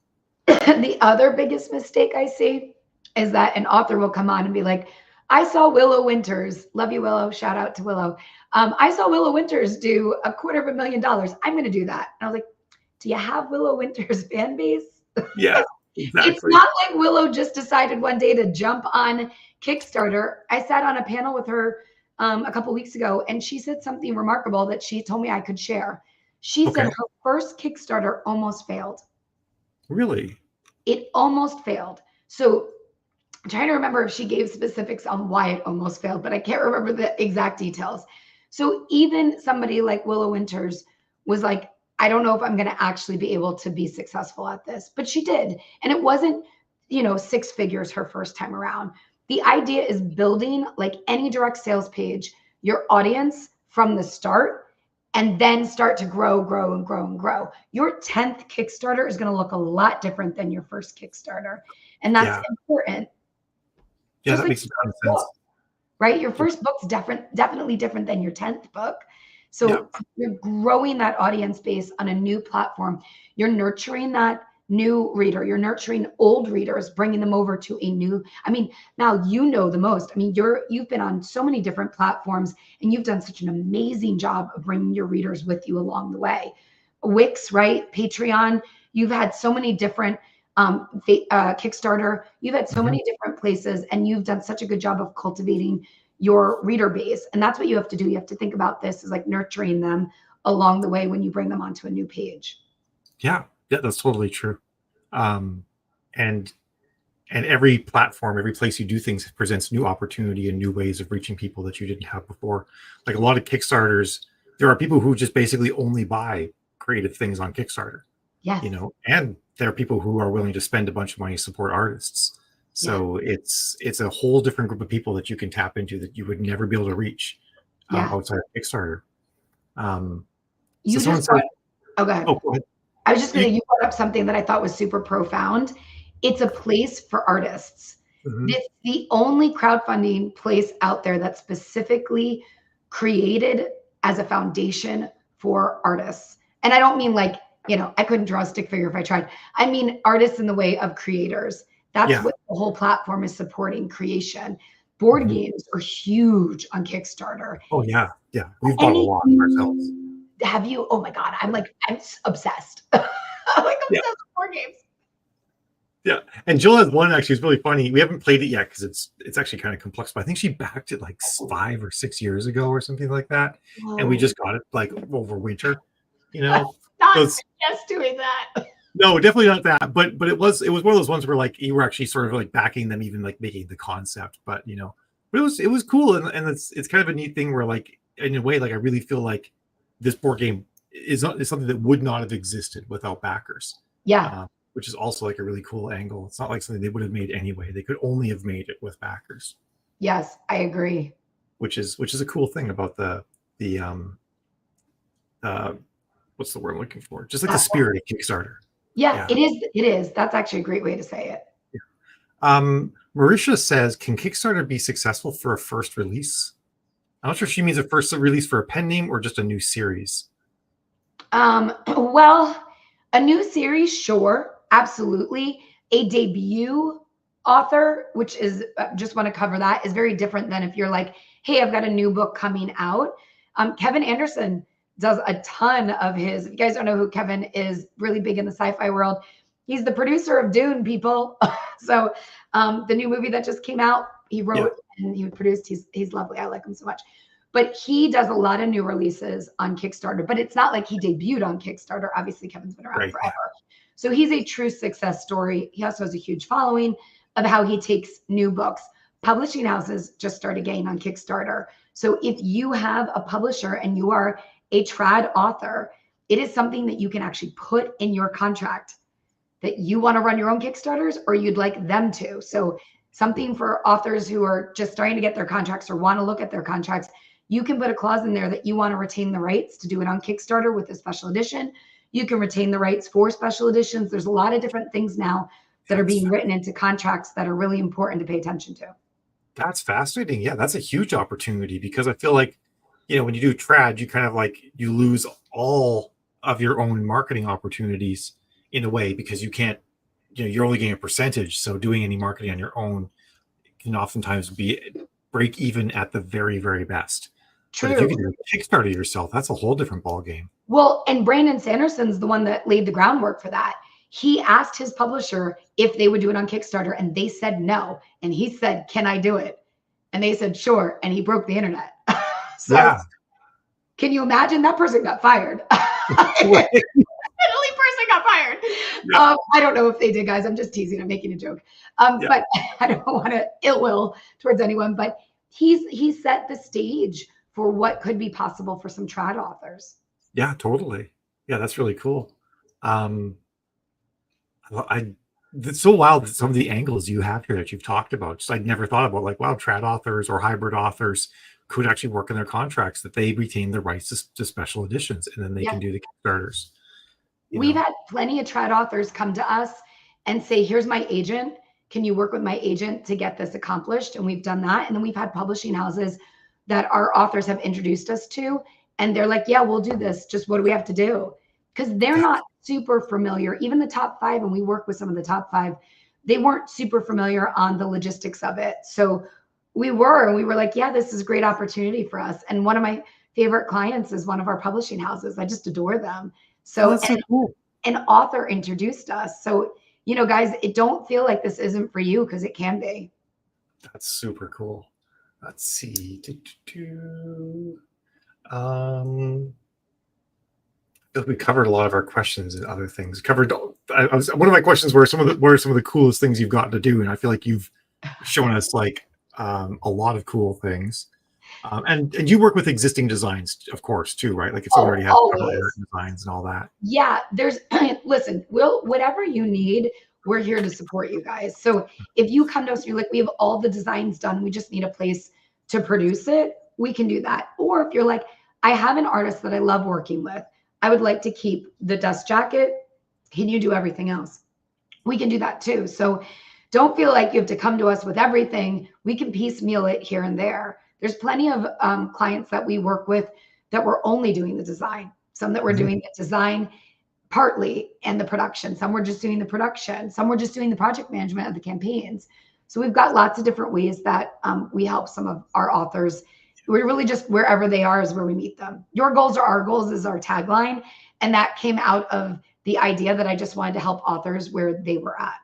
The other biggest mistake I see is that an author will come on and be like, I saw Willow Winters. Love you, Willow. Shout out to Willow. I saw Willow Winters do $250,000. I'm going to do that. And I was like, do you have Willow Winters fan base? Yeah, exactly. It's not like Willow just decided one day to jump on Kickstarter. I sat on a panel with her a couple weeks ago, and she said something remarkable that she told me I could share. She said her first Kickstarter almost failed. Really? It almost failed. So I'm trying to remember if she gave specifics on why it almost failed, but I can't remember the exact details. So even somebody like Willow Winters was like, I don't know if I'm going to actually be able to be successful at this, but she did. And it wasn't, 6 figures her first time around. The idea is building, like any direct sales page, your audience from the start, and then start to grow, grow, and grow, and grow. Your 10th Kickstarter is going to look a lot different than your first Kickstarter. And that's important. Yeah, that makes a ton of sense. Right? Your first book's definitely different than your 10th book. So you're growing that audience base on a new platform. You're nurturing that new reader. You're nurturing old readers, bringing them over to a new, now you know the most. You've been on so many different platforms, and you've done such an amazing job of bringing your readers with you along the way. Wix, right? Patreon. You've had so many different Kickstarter. You've had so many different places, and you've done such a good job of cultivating your reader base. And that's what you have to do. You have to think about this as like nurturing them along the way when you bring them onto a new page. Yeah, that's totally true. And every platform, every place you do things presents new opportunity and new ways of reaching people that you didn't have before. Like a lot of Kickstarters, there are people who just basically only buy creative things on Kickstarter. Yes. And there are people who are willing to spend a bunch of money to support artists. So it's a whole different group of people that you can tap into that you would never be able to reach outside of Kickstarter. Go ahead. Oh, go ahead. I was just going to, you brought up something that I thought was super profound. It's a place for artists. It's the only crowdfunding place out there that's specifically created as a foundation for artists. And I don't mean like, I couldn't draw a stick figure if I tried. I mean artists in the way of creators. That's what the whole platform is supporting, creation. Board games are huge on Kickstarter. Oh, yeah. Yeah. We've bought a lot ourselves. Have you? Oh my God. I'm obsessed. I'm obsessed with board games. Yeah. And Jill has one actually. It's really funny. We haven't played it yet because it's actually kind of complex, but I think she backed it like 5 or 6 years ago or something like that. Whoa. And we just got it like over winter, Not just doing that. No, definitely not that. But it was one of those ones where like you were actually sort of like backing them, even like making the concept. But but it was cool, and it's kind of a neat thing where like in a way like I really feel like this board game is something that would not have existed without backers. Yeah. Which is also like a really cool angle. It's not like something they would have made anyway. They could only have made it with backers. Yes, I agree. Which is a cool thing about the what's the word I'm looking for? Just like the spirit of Kickstarter. Yeah, it is. It is. That's actually a great way to say it. Marisha says, can Kickstarter be successful for a first release? I'm not sure if she means a first release for a pen name or just a new series. Well, a new series, sure, absolutely. A debut author, which is just want to cover that, is very different than if you're like, hey, I've got a new book coming out. Kevin Anderson does a ton of his. If you guys don't know who Kevin is, really big in the sci-fi world. He's the producer of Dune, people. So the new movie that just came out, he wrote and he produced. He's lovely. I like him so much. But he does a lot of new releases on Kickstarter. But it's not like he debuted on Kickstarter. Obviously, Kevin's been around forever. So he's a true success story. He also has a huge following of how he takes new books. Publishing houses just started getting on Kickstarter. So if you have a publisher and you are a trad author, it is something that you can actually put in your contract that you want to run your own Kickstarters or you'd like them to. So something for authors who are just starting to get their contracts or want to look at their contracts, you can put a clause in there that you want to retain the rights to do it on Kickstarter with a special edition. You can retain the rights for special editions. There's a lot of different things now that are being written into contracts that are really important to pay attention to. That's fascinating. Yeah, that's a huge opportunity because I feel like, when you do trad, you kind of like you lose all of your own marketing opportunities in a way because you can't, you're only getting a percentage. So doing any marketing on your own can oftentimes be break even at the very, very best. True. But if you can do a Kickstarter yourself, that's a whole different ballgame. Well, and Brandon Sanderson's the one that laid the groundwork for that. He asked his publisher if they would do it on Kickstarter and they said no. And he said, can I do it? And they said, sure. And he broke the internet. So can you imagine that person got fired? That only person got fired. Yeah. I don't know if they did, guys. I'm just teasing. I'm making a joke. But I don't want to ill will towards anyone, but he set the stage for what could be possible for some trad authors. Yeah, totally. Yeah, that's really cool. It's so wild that some of the angles you have here that you've talked about. Just I'd never thought about like, wow, trad authors or hybrid authors could actually work in their contracts that they retain the rights to special editions and then they can do the Kickstarters. We've had plenty of trad authors come to us and say, here's my agent. Can you work with my agent to get this accomplished? And we've done that. And then we've had publishing houses that our authors have introduced us to. And they're like, yeah, we'll do this. Just what do we have to do? Because they're not super familiar. Even the top 5, and we work with some of the top 5, they weren't super familiar on the logistics of it. So we were like, yeah, this is a great opportunity for us. And one of my favorite clients is one of our publishing houses. I just adore them. So, that's so cool. An author introduced us. So, guys, it don't feel like this isn't for you because it can be. That's super cool. Let's see. We covered a lot of our questions and other things. One of my questions were some of the coolest things you've gotten to do, and I feel like you've shown us like a lot of cool things. And you work with existing designs, of course, too, right? Like it's already has designs and all that. Yeah, listen, whatever you need, we're here to support you guys. So if you come to us and you're like, we have all the designs done, we just need a place to produce it, we can do that. Or if you're like, I have an artist that I love working with, I would like to keep the dust jacket. Can you do everything else? We can do that too. So don't feel like you have to come to us with everything. We can piecemeal it here and there. There's plenty of clients that we work with that were only doing the design. Some that were doing the design partly and the production. Some were just doing the production. Some were just doing the project management of the campaigns. So we've got lots of different ways that we help some of our authors. We're really just wherever they are is where we meet them. Your goals are our goals is our tagline. And that came out of the idea that I just wanted to help authors where they were at.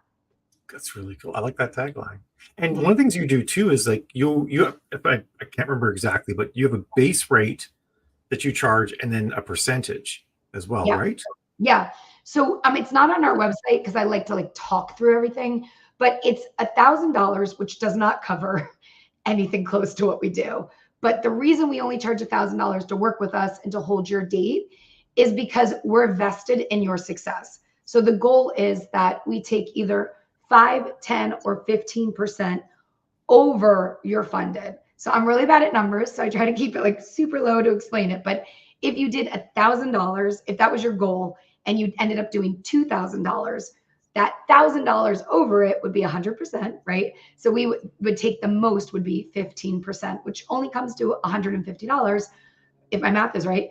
That's really cool. I like that tagline. And one of the things you do too is like you I can't remember exactly, but you have a base rate that you charge and then a percentage as well, right? Yeah. So it's not on our website because I like to like talk through everything, but it's $1,000, which does not cover anything close to what we do. But the reason we only charge $1,000 to work with us and to hold your date is because we're vested in your success. So the goal is that we take either 5, 10, or 15% over your funded. So I'm really bad at numbers, so I try to keep it like super low to explain it. But if you did $1,000, if that was your goal, and you ended up doing $2,000, that $1,000 over it would be 100%, right? So we would take the most would be 15%, which only comes to $150, if my math is right,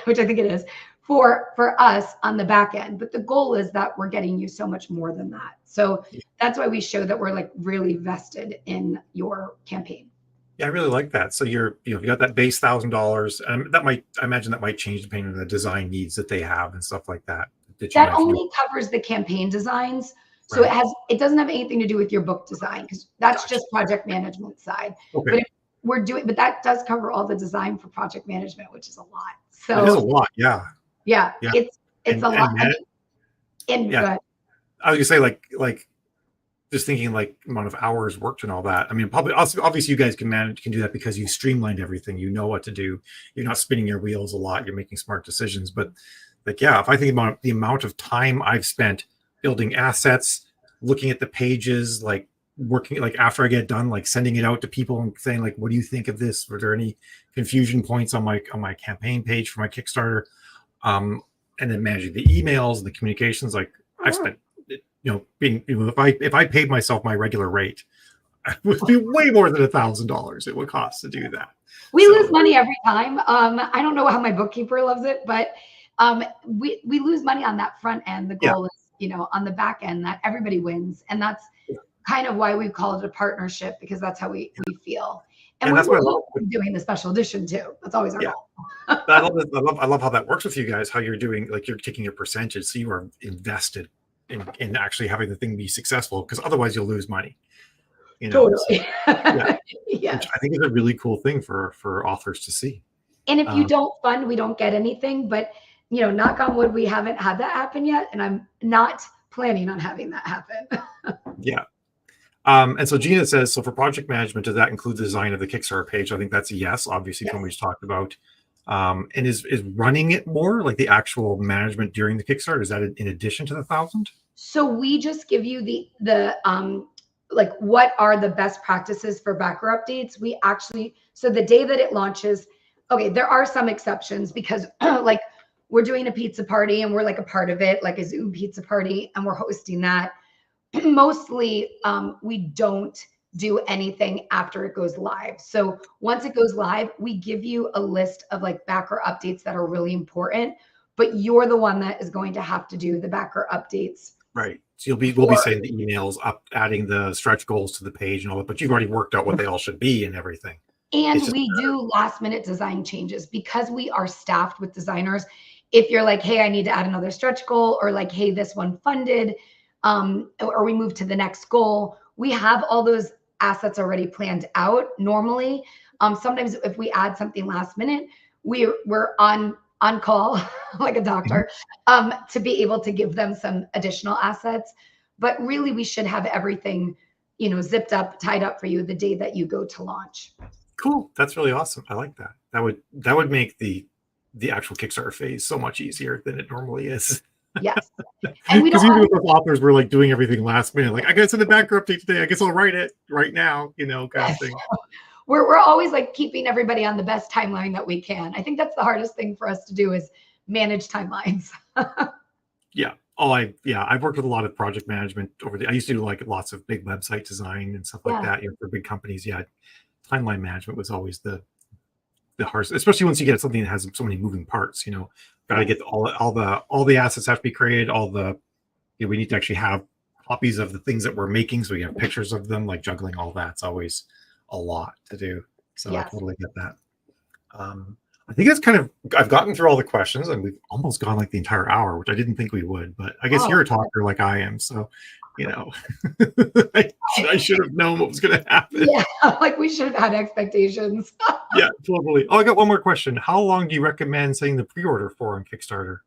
which I think it is, for us on the back end. But the goal is that we're getting you so much more than that. So that's why we show that we're like really vested in your campaign. Yeah, I really like that. So you got that base $1,000, and I imagine that might change depending on the design needs that they have and stuff like that. That only covers the campaign designs. So right. it doesn't have anything to do with your book design, because that's just project management side. Okay. But that does cover all the design for project management, which is a lot. So it is a lot. Yeah. Yeah. It's a lot. Yeah. I was gonna say like just thinking like amount of hours worked and all that. I mean, probably obviously you guys can do that because you've streamlined everything. You know what to do. You're not spinning your wheels a lot. You're making smart decisions. But like, yeah, if I think about the amount of time I've spent building assets, looking at the pages, like working, like after I get done, like sending it out to people and saying like, what do you think of this? Were there any confusion points on my campaign page for my Kickstarter? And then managing the emails and the communications, like I spent, if I paid myself my regular rate, it would be way more than $1,000 it would cost to do that. We lose money every time. I don't know how my bookkeeper loves it, but we lose money on that front end. The goal is, on the back end, that everybody wins. And that's kind of why we call it a partnership, because that's how we feel. And we're doing the special edition too. That's always our goal. I love how that works with you guys, how you're doing, like you're taking your percentage. So you are invested in actually having the thing be successful, because otherwise you'll lose money. Totally. Which I think is a really cool thing for authors to see. And if you don't fund, we don't get anything. But knock on wood, we haven't had that happen yet, and I'm not planning on having that happen. Yeah. And so Gina says, so for project management, does that include the design of the Kickstarter page? I think that's a yes, obviously, from what we just talked about. And is running it more, like the actual management during the Kickstarter, is that in addition to the 1,000? So we just give you the like what are the best practices for backer updates. So the day that it launches, okay, there are some exceptions, because like we're doing a pizza party and we're like a part of it, like a Zoom pizza party, and we're hosting that. Mostly we don't do anything after it goes live. So once it goes live, we give you a list of like backer updates that are really important, but you're the one that is going to have to do the backer updates. Right. So we'll be sending the emails up, adding the stretch goals to the page and all that, but you've already worked out what they all should be and everything. And we do last minute design changes because we are staffed with designers. If you're like, hey, I need to add another stretch goal, or like, hey, this one funded, or we move to the next goal, we have all those assets already planned out normally. Sometimes if we add something last minute, we're on call like a doctor, to be able to give them some additional assets. But really, we should have everything, zipped up, tied up for you the day that you go to launch. Cool. That's really awesome. I like that. That would make the actual Kickstarter phase so much easier than it normally is. Yes. And we don't, because even with the authors, we're like doing everything last minute. Like, I got to send a backer update today. I guess I'll write it right now, kind of thing. We're always like keeping everybody on the best timeline that we can. I think that's the hardest thing for us to do, is manage timelines. Yeah. I've worked with a lot of project management I used to do like lots of big website design and stuff like that, for big companies. Yeah. Timeline management was always the hardest, especially once you get something that has so many moving parts, got to get all the assets have to be created. We need to actually have copies of the things that we're making. So we have pictures of them, like juggling all that. It's always a lot to do. So I totally get that. I think that's I've gotten through all the questions, and we've almost gone like the entire hour, which I didn't think we would, but I guess you're a talker like I am. So, I should have known what was going to happen. Yeah. Like we should have had expectations. Yeah, totally. Oh, I got one more question. How long do you recommend setting the pre-order for on Kickstarter?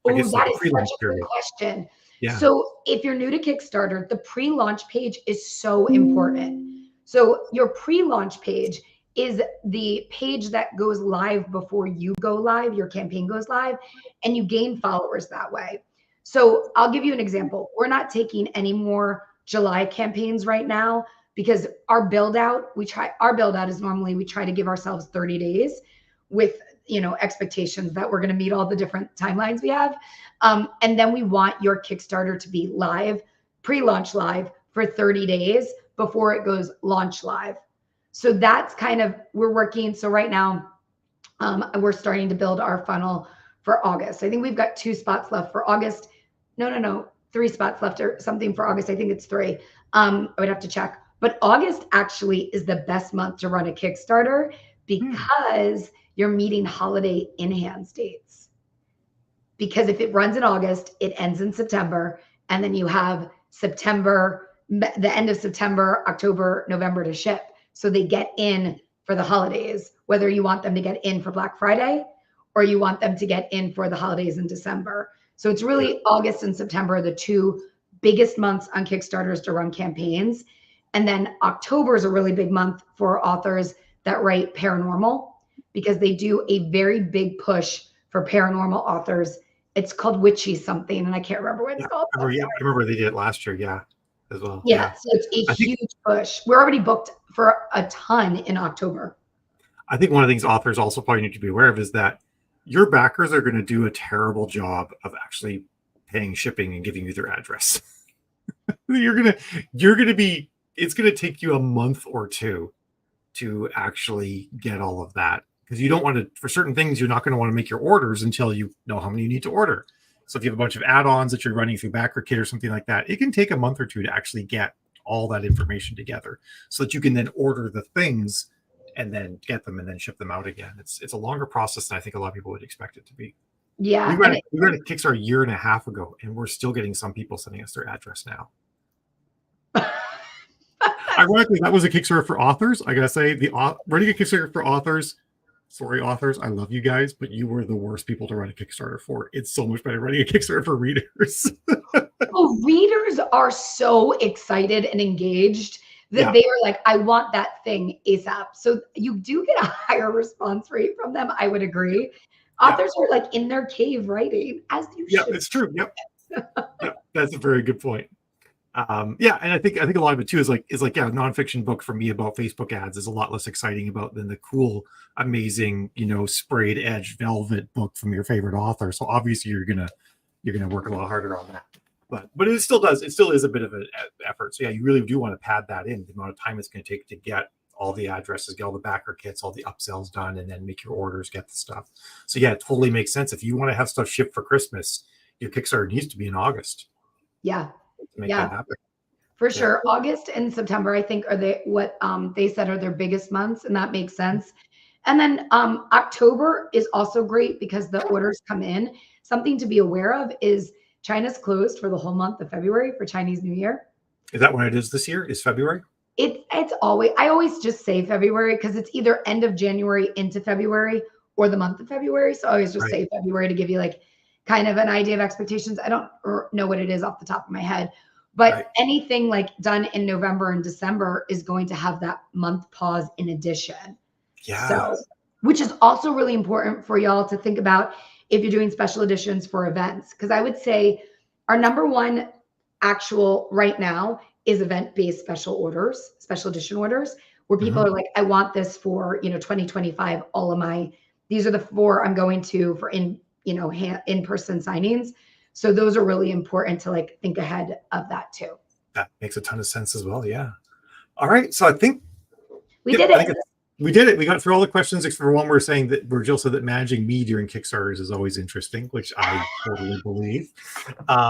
I Oh, guess like that a is such pre-launch a good period. question. Yeah. So if you're new to Kickstarter, the pre-launch page is so important. So your pre-launch page is the page that goes live before you go live, your campaign goes live, and you gain followers that way. So I'll give you an example. We're not taking any more July campaigns right now because our build out is normally we try to give ourselves 30 days with expectations that we're going to meet all the different timelines we have. And then we want your Kickstarter to be live, pre-launch live for 30 days before it goes launch live. So that's kind of, we're working. So right now, we're starting to build our funnel for August. I think we've got 2 spots left for August. No, 3 spots left or something for August. I think it's 3. I would have to check. But August actually is the best month to run a Kickstarter because you're meeting holiday in-hand dates. Because if it runs in August, it ends in September, and then you have September, the end of September, October, November to ship. So they get in for the holidays, whether you want them to get in for Black Friday or you want them to get in for the holidays in December. So it's really August and September, the 2 biggest months on Kickstarters to run campaigns. And then October is a really big month for authors that write paranormal because they do a very big push for paranormal authors. It's called Witchy something, and I can't remember what it's called. I remember they did it last year. Yeah, as well. Yeah, so it's a huge push. We're already booked for a ton in October. I think one of the things authors also probably need to be aware of is that your backers are going to do a terrible job of actually paying shipping and giving you their address. It's going to take you a month or 2 to actually get all of that, because you don't want to, for certain things, you're not going to want to make your orders until you know how many you need to order. So if you have a bunch of add-ons that you're running through BackerKit or something like that, it can take a month or 2 to actually get all that information together so that you can then order the things and then get them and then ship them out again. It's a longer process than I think a lot of people would expect it to be. Yeah. We ran a Kickstarter a year and a half ago, and we're still getting some people sending us their address now. Ironically, that was a Kickstarter for authors. I gotta say, running a Kickstarter for authors, sorry, authors, I love you guys, but you were the worst people to run a Kickstarter for. It's so much better running a Kickstarter for readers. Oh, readers are so excited and engaged that they are like, I want that thing ASAP. So you do get a higher response rate from them. I would agree. Authors are like in their cave writing, as you should. Yeah, it's true. Yep. That's a very good point. And I think a lot of it too is like a nonfiction book for me about Facebook ads is a lot less exciting than the cool, amazing, sprayed edge velvet book from your favorite author. So obviously you're gonna work a lot harder on that. But it still is a bit of an effort. So yeah, you really do want to pad that in, the amount of time it's going to take to get all the addresses, get all the backer kits, all the upsells done, and then make your orders, get the stuff. So yeah, it totally makes sense. If you want to have stuff shipped for Christmas, your Kickstarter needs to be in August. Yeah. To make that happen. For sure. August and September, I think, are what they said are their biggest months, and that makes sense. And then October is also great because the orders come in. Something to be aware of is China's closed for the whole month of February for Chinese New Year. Is that when it is this year? Is February? It's always, I always just say February because it's either end of January into February or the month of February. So I always just say February to give you like kind of an idea of expectations. I don't know what it is off the top of my head, but anything like done in November and December is going to have that month pause in addition. Yeah. So, which is also really important for y'all to think about if you're doing special editions for events. Because I would say our number one actual right now is event-based special edition orders, where people are like, I want this for 2025. These are the 4 I'm going to for in-person signings. So those are really important to like think ahead of that too. That makes a ton of sense as well. Yeah. All right. So I think we did it. We did it. We got through all the questions except for one. Jill said that managing me during Kickstarters is always interesting, which I totally believe.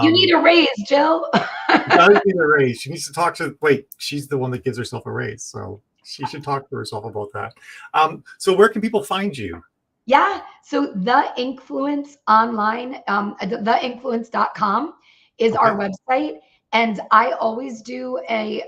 You need a raise, Jill. She does need a raise. She needs to talk to. She's the one that gives herself a raise, so she should talk to herself about that. So where can people find you? Yeah. So the Inkfluence online, theinkfluence.com is our website. And I always do a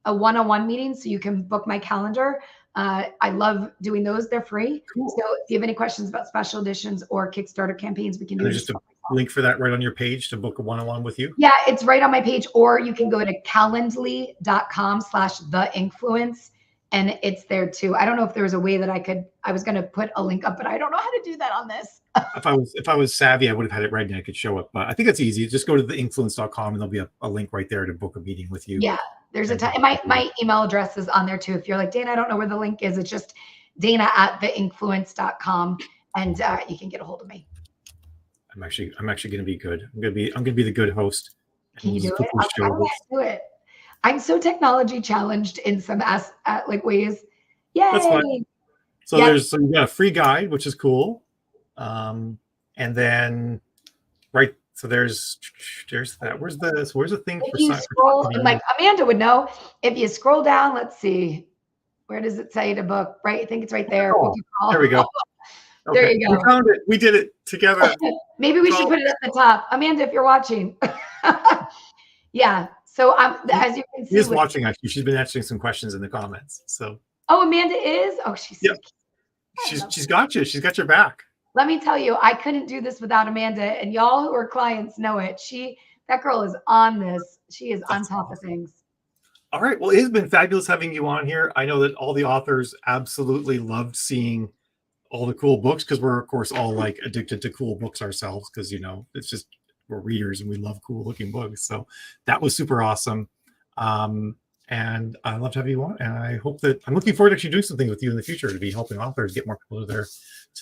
one-on-one meeting, so you can book my calendar. I love doing those. They're free. Cool. So if you have any questions about special editions or Kickstarter campaigns, we can do just link for that right on your page to book a one-on-one with you? Yeah, it's right on my page, or you can go to calendly.com/theinkfluence, and it's there too. I don't know if there was a way that I was going to put a link up, but I don't know how to do that on this. If I was savvy, I would have had it right and I could show up. But I think it's easy. Just go to theinkfluence.com and there'll be a link right there to book a meeting with you. Yeah, there's a time. My email address is on there too. If you're like, Dana, I don't know where the link is, it's just dana@theinkfluence.com, and you can get a hold of me. I'm actually going to be good. I'm going to be the good host. Can you do it? How do I do it? I'm so technology challenged in some like ways. Yay! That's fine. So so you got a free guide, which is cool. And then so there's that. Where's the thing if you scroll, like Amanda would know, if you scroll down, let's see, where does it say to book? Right, I think it's right there. Oh, there we go. Okay. There you go. We found it. We did it together. Maybe we should put it at the top. Amanda, if you're watching. Yeah. So as you can see, she's watching. Actually, she's been answering some questions in the comments. So. Oh, Amanda is. Oh, she's. Yep. She's got you. She's got your back. Let me tell you, I couldn't do this without Amanda, and y'all who are clients know it. That girl is on this. She is on top of things. All right. Well, it has been fabulous having you on here. I know that all the authors absolutely loved seeing all the cool books, because we're of course all like addicted to cool books ourselves, because it's just we're readers and we love cool looking books. So that was super awesome. And I love to have you on, and I'm looking forward to actually doing something with you in the future to be helping authors get more people to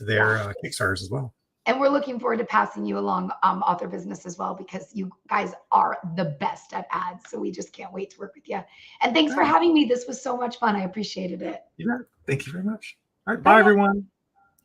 their Kickstarters as well. And we're looking forward to passing you along author business as well, because you guys are the best at ads. So we just can't wait to work with you. And thanks for having me. This was so much fun. I appreciated it. Yeah. Thank you very much. All right. Bye everyone.